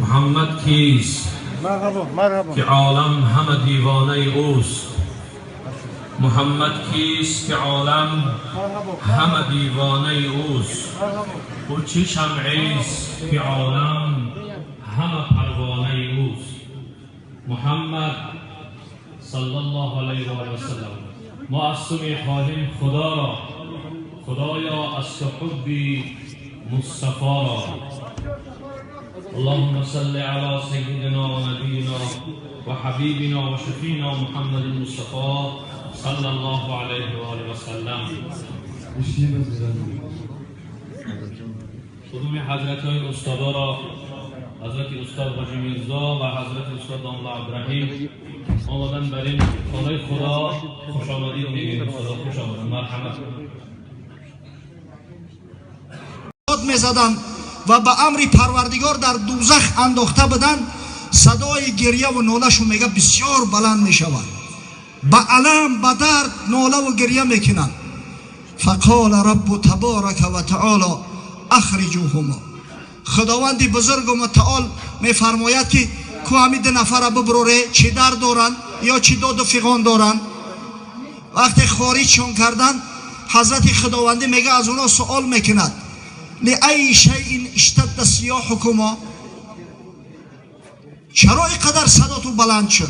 محمد کیست که عالم همه دیوانه اوست؟ محمد کیست که عالم همه دیوانه اوست؟ او چه شمعیست که عالم همه پروانه اوست؟ محمد صلی الله علیه و سلم. ما از تو میخواهیم خدایا از تو حبی مصطفی. اللهم صل على سيدنا ونبينا وحبيبنا وشفينا محمد المصطفى صلى الله عليه وآله وسلم. خدوم حضرت استادا را، حضرت استاد حاجی میرزا و حضرت استاد داملا عبدالرحیم آمدن بر این خانه خدا خوش آمدید میگیم. خدا خوش آمدن، مرحمت میزدن و به امر پروردگار در دوزخ انداخته بدن. صدای گریه و ناله شو میگه بسیار بلند میشود، به علم به درد ناله و گریه میکنن. فقال رب تبارک و تعالی اخرجوهما. خداوند بزرگ و متعال میفرماید که کو همین نفر ببروره، چی درد دارن یا چی داد و فغان دارن. وقتی خارجشون کردن حضرت خداوندی میگه از اونا سوال میکند لأی شیء اشتد سیاحکما، چرا اینقدر صداتو بلند شد؟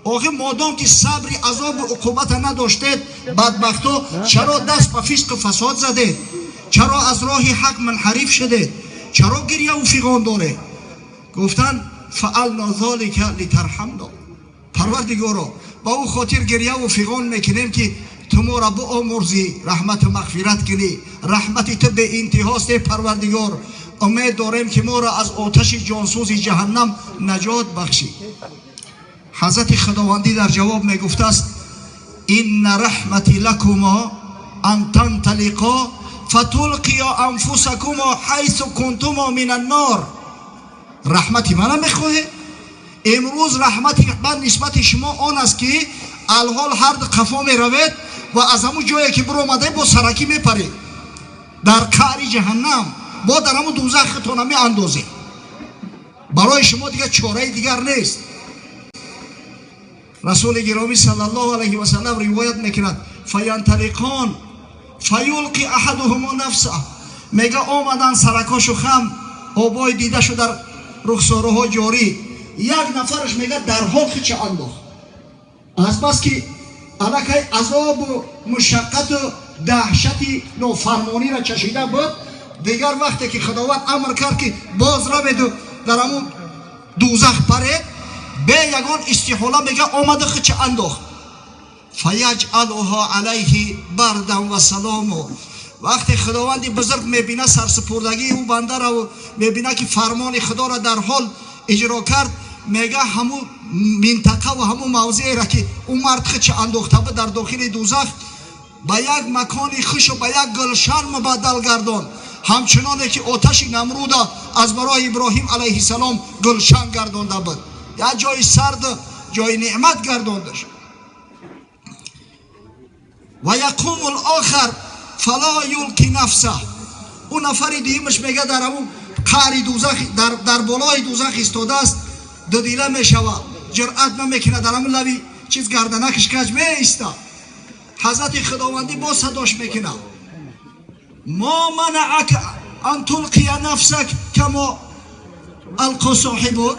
آخه مادام که صبری عذاب و عقوبت نداشتید بدبختو، چرا دست به فسق و فساد زده؟ چرا از راه حق منحرف شده؟ چرا گریه و فغان داره؟ گفتن فعلنا ذلک لترحمنا. پروردگارا با او خاطر گریه و فغان میکنیم که تو ما را بآمرزی، رحمت و مغفرت کنی. رحمت تو به انتهاست پروردگار. امید داریم که ما را از آتش جانسوز جهنم نجات بخشی. حضرت خداوندی در جواب میگفته است این رحمتی لکما ان تنطلقا فتلقیا انفسکما حیث کنتما من النار. رحمتی من میخواهی؟ امروز رحمتی من نسبت شما آن است که الحال هر قفا میروید و از همون جایی که برآمده با سرکی میپرید در قعر جهنم، با در همون دوزختون می اندازه. برای شما دیگر چاره دیگر نیست. رسول گرامی صلی الله علیه و سلم روایت میکند فینطلقان فیلقی احدهما نفسه. میگه آمدن سرکاشو خم آبای دیده شو در رخساره ها جاری، یک نفرش میگه در حال خیچه انداخت. از بس که الکی عذاب و مشقت و دهشتی نافرمانی را چشیده بود، دیگر وقتی که خداوند امر کرد که باز روید و در همون دوزخ پرید، به یگان استحاله میگه آمده خیچه انداخت. فیجعلها علیه بردا و سلام. وقتی خداوندی بزرگ میبینه سرسپردگی او بنده را و میبینه که فرمان خدا را در حال اجرا کرد، میگه همون منطقه و همون موضعی را که اون مرد خیچه انداخته بود در داخل دوزخ به یک مکان خوش و به یک گلشن مبدل گردان، همچنانه که آتش نمرود از برای ابراهیم علیه السلام گلشن گردانده بود، یک جای سرد جای نعمت گرداندش. و یقوم الاخر فلا یلقی نفسه. اون نفر دیگه‌اش میگه در همون قعر دوزخ در بالای دوزخ ایستاده است، دو دیله میشوه، جرأت نمیکنه در همون لبی چیز گردنکش کج میایسته. حضرت خداوندی با صداش میکنه ما منعک ان تلقی نفسک کما القی صاحبک.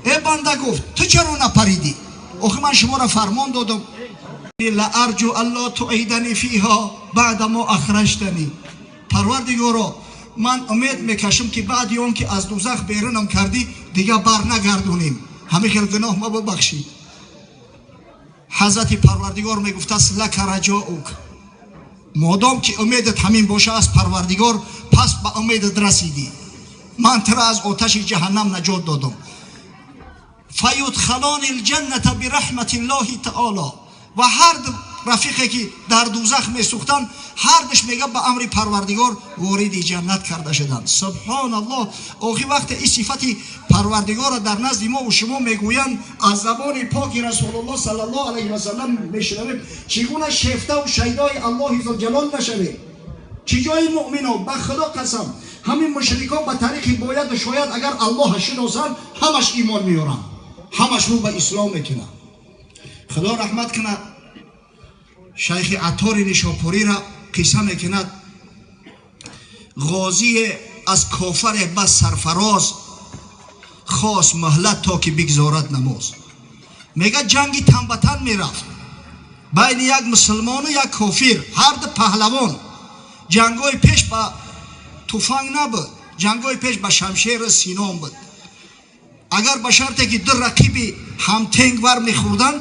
ای بنده گفت تو چرا نپریدی؟ آخه من شما را فرمان دادم لارجو الله تعیدنی فیها بعد ما اخرجتنی. پروردگارا من امید میکشم که بعد اون که از دوزخ بیرونم کردی دیگه بر نگردونیم، همه خیل گناه ما ببخشید. حضرت پروردگار میگفت است لک رجاؤک، مادام که امیدت همین باشه از پروردگار پس به امیدت رسیدی، من ترا از آتش جهنم نجات دادم. فیدخلان الجنة برحمت الله تعالی. و هر رفیقی که در دوزخ میسوختن هر دش میگه به امر پروردگار وارد جنت کرده شدن. سبحان الله. آخی وقت این صفت پروردگار در نزد ما و شما میگویند از زبان پاک رسول الله صلی الله علیه و سلم میشنویم، چگونه شیفته و شیدای الله ذوالجلال نشویم. چی جای مؤمنان به خدا قسم همین مشرکان به طریق باید شاید اگر الله شناسن همش ایمان میارن، همش رو به اسلام میکنن. خدا رحمت کنه شیخ عطار نیشاپوری را قصه میکند. غازی از کافر بس سرفراز خواست مهلت تا که بگذارد نماز. میگه جنگی تن به تن میرفت بین یک مسلمان و یک کافر، هر دو پهلوان. جنگای پیش به تفنگ نبود، جنگای پیش به شمشیر سینام بود. اگر به شرطی که دو رقیبی هم تنگ ور میخوردن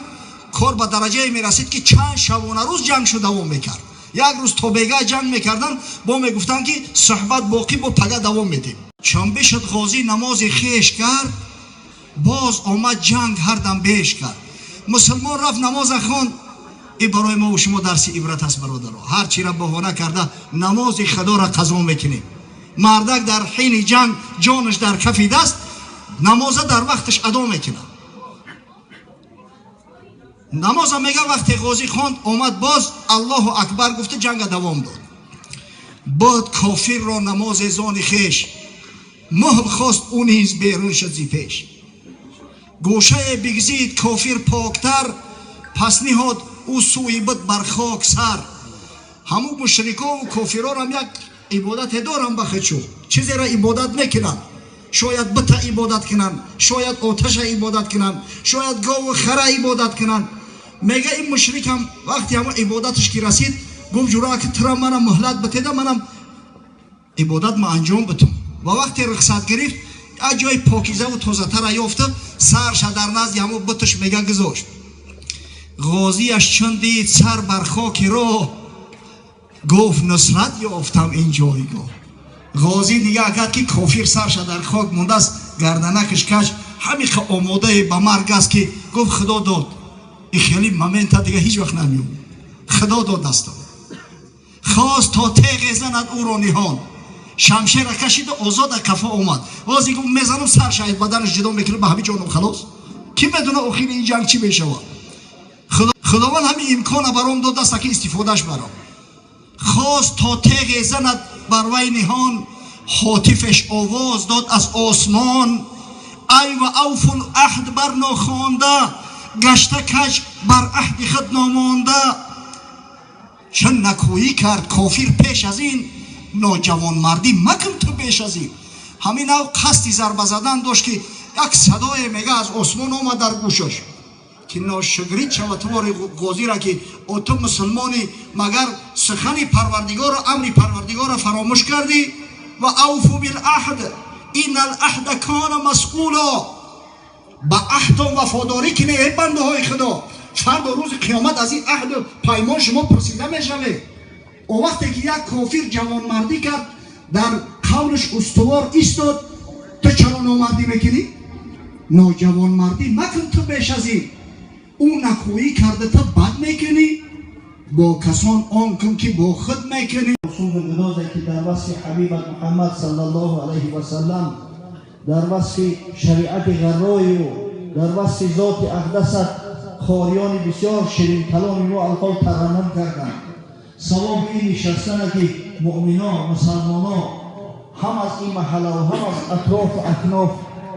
کار به درجه میرسید که چند شبانه روز جنگ شو دوام میکرد. یک روز تا بیگاه جنگ میکردن با میگفتن که صحبت باقی با پگه دوام میدیم. چنبه شد غازی نماز خیش کرد، باز آمد جنگ هر دم بیش کرد. مسلمان رفت نماز خواند. این برای ما و شما درس عبرت است برادرها. هر چی را بهانه کرده نماز خدا را قضا میکنیم. مردک در حین جنگ جانش در کف دست، نماز در وقتش ادا میکنه. نماز میگه وقتی غازی خواند آمد باز الله اکبر گفته جنگ دوام داد. بعد کافر را نماز زان خیش مهر خواست او نیز بیرون شد زی پیش. گوشه بگزید کافر پاکتر، پس نهاد او سوی بد بر خاک سر. همو مشرکا و کافران هم یک عبادت دارن بخچو، چیزی را عبادت میکنن. شاید بت عبادت کنن، شاید آتش عبادت کنن، شاید گاو و خره عبادت کنن. میگه این مشرک هم وقتی هم عبادتش که رسید گفت جورا که ترا منم مهلت بتیده منم عبادت ما انجام بتم. و وقتی رخصت گرفت از جای پاکیزه و تازه تر یافته سرش در نزد همو بتش میگه گذاشت. غازیش چون دید سر بر خاک راه، گفت نصرت یافتم این جایگاه. غازی دیگه کرد که کافر سرش در خاک مونده است، گردنکش کش همین آماده به مرگ است که گفت خدا داد. این خیلی مومنت دیگه هیچ وقت نمیوم، خدا داد دستم. خواست تا تیغ زند او را نهان، شمشیر را کشید و آزاد کفا اومد. غازی گفت میزنم سر شاید بدنش جدا میکنه به همین جانم خلاص. کی بدونه آخر این جنگ چی میشود؟ خداوند همین امکان برام داد است که استفادهش برام. خواست تا تیغ زند بر وی نهان، هاتفش آواز داد از آسمان. ای و اوف العهد بر ناخوانده، گشته کج بر عهد خود نامانده. چون نکویی کرد کافر پیش از این، ناجوان مردی مکن تو پیش از این. همین او قصدی ضربه زدن داشت که یک صدای میگه از آسمان آمد در گوشش که ناشگرید شود توار غازی را که او تو مسلمانی مگر سخن پروردگار و امر پروردگار را فراموش کردی. و اوفو بالعهد این العهد کان مسئولا، با عهد و وفاداری کنه ای بنده های خدا. فردا روز قیامت از این عهد و پیمان شما پرسیده میشوه. او وقتی که یک کافر جوان مردی کرد در قولش استوار ایستاد، تو چرا نامردی میکنی؟ ناجوان مردی مکن تو بیش از این. او نکویی کرده تو بد میکنی، با کسان آن کن که با خود میکنی. رسول گدازه که در وصف حبیبت محمد صلی الله علیه و سلم، در وصف شریعت غرای و در وصف ذات اقدست خاریان بسیار شیرین کلامی ما القاب ترنم کردن. ثواب این نشستن که مؤمنان مسلمانان هم از این محله و هم از اطراف و اکناف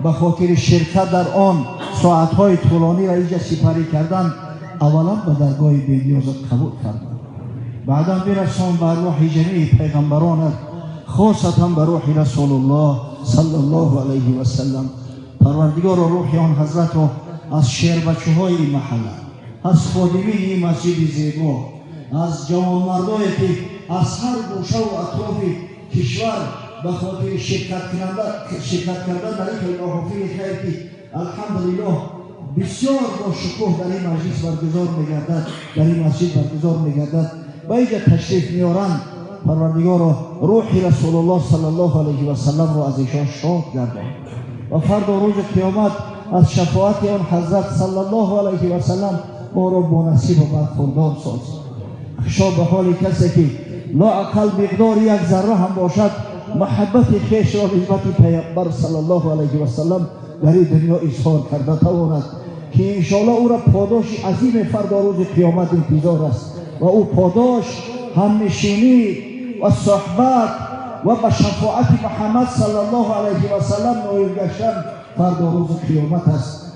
به خاطر شرکت در آن ساعتهای طولانی را اینجا سپری کردن، اولا به درگاه بی‌نیازت قبول کردن، بعدا برسان به روح جمیع پیغمبرانت، خاصتا به روح رسول الله صلی الله علیه و سلم. پروردگار و روح آن حضرت را از شیر بچه های این محله، از خادمین این مسجد زیبا، از جوان مردایی که از هر گوشه و اطراف کشور به خاطر شرکت کردن در این ناحافظ خیر که الحمدلله بسیار با شکوه در این مجلس برگزار میگردد، در این مسجد برگزار میگردد، با اینجا تشریف میارند. پروردگار روح رسول الله صلی الله علیه و سلم را از ایشان شاد گردان و فردا روز قیامت از شفاعت آن حضرت صلی الله علیه و سلم ما را با نصیب و برخوردار ساز. اخشا به حال کسی که لااقل مقدار یک ذره هم باشد محبت خویش را نسبت پیامبر صلی الله علیه و سلم در این دنیا اظهار کرده تواند که انشاءالله او را پاداش عظیم فردا روز قیامت انتظار است و او پاداش همنشینی و صحبت و به شفاعت محمد صلی الله علیه و سلم نایل گشتن فردا روز قیامت است.